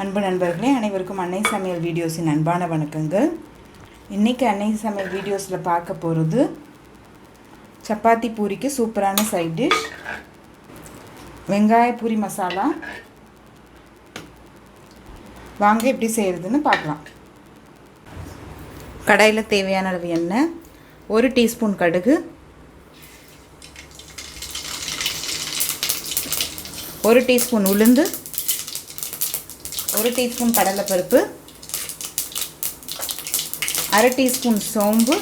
அன்பு நண்பர்களே, அனைவருக்கும் அன்னை சமையல் வீடியோஸின் அன்பான வணக்கங்கள். இன்றைக்கி அன்னை சமையல் வீடியோஸில் பார்க்க போகிறது சப்பாத்தி பூரிக்கு சூப்பரான சைட் டிஷ் வெங்காய பூரி மசாலா. வாங்க எப்படி செய்கிறதுன்னு பார்க்கலாம். கடாயில் தேவையான அளவு எண்ணெய், 1 டீஸ்பூன் கடுகு, 1 டீஸ்பூன் உளுந்து, 1 டீஸ்பூன் கடலைப்பருப்பு, 1/2 டீஸ்பூன் சோம்பு,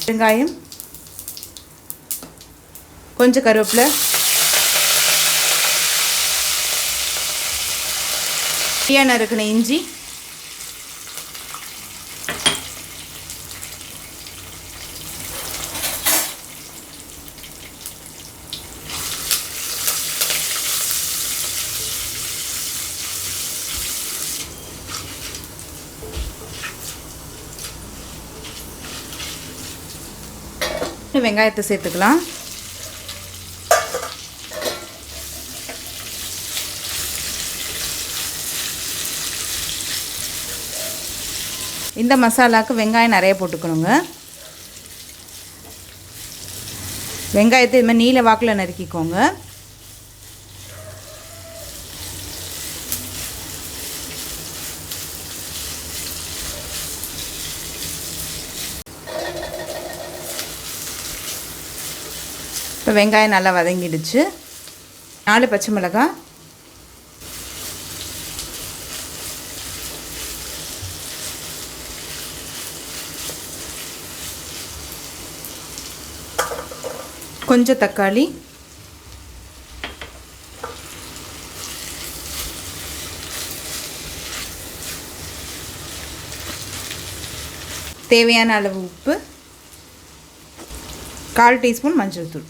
வெங்காயம், கொஞ்சம் கருவேப்பிலை, நறுக்கின இஞ்சி, வெங்காயத்தை சேர்த்துக்கலாம். இந்த மசாலாவுக்கு வெங்காயம் நிறைய போட்டுக்கணுங்க. வெங்காயத்தை இது மாதிரி நீல வாக்கில் நறுக்கிக்கோங்க. இப்போ வெங்காயம் நல்லா வதங்கிடுச்சு. 4 பச்சை மிளகாய், கொஞ்சம் தக்காளி, தேவையான அளவு உப்பு, 1/4 டீஸ்பூன் மஞ்சள் தூள்.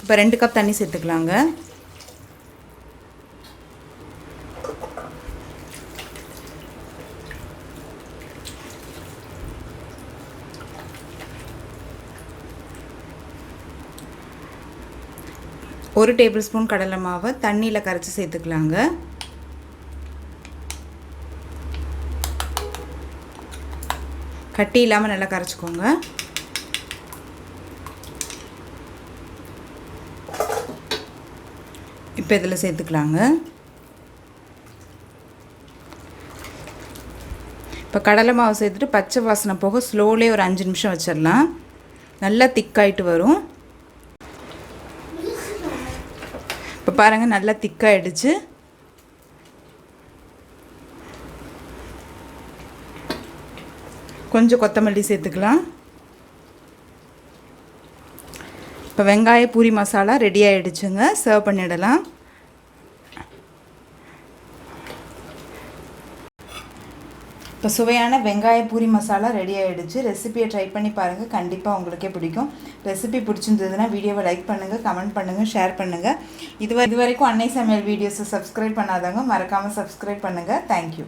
இப்போ 2 கப் தண்ணி சேர்த்துக்கலாங்க. ஒரு டேபிள் ஸ்பூன் கடலை மாவை தண்ணியில் கரைச்சி சேர்த்துக்கலாங்க. கட்டி இல்லாமல் நல்லா கரைச்சிக்கோங்க. இப்போ இதில் சேர்த்துக்கலாங்க. இப்போ கடலை மாவு சேர்த்துட்டு பச்சை வாசனை போக ஸ்லோலே ஒரு 5 நிமிஷம் வச்சிடலாம். நல்லா திக்காயிட்டு வரும். இப்போ பாருங்கள், நல்லா திக்காயிடுச்சு. கொஞ்சம் கொத்தமல்லி சேர்த்துக்கலாம். இப்போ வெங்காய பூரி மசாலா ரெடி ஆகிடுச்சுங்க. சர்வ் பண்ணிடலாம். இப்போ சுவையான வெங்காய பூரி மசாலா ரெடி ஆகிடுச்சு. ரெசிபியை ட்ரை பண்ணி பாருங்கள், கண்டிப்பாக உங்களுக்கே பிடிக்கும். ரெசிபி பிடிச்சிருந்ததுன்னா வீடியோவை லைக் பண்ணுங்கள், கமெண்ட் பண்ணுங்கள், ஷேர் பண்ணுங்கள். இது வரைக்கும் அன்னை சமையல் வீடியோஸை சப்ஸ்கிரைப் பண்ணாதவங்க மறக்காமல் சப்ஸ்கிரைப் பண்ணுங்கள். தேங்க்யூ.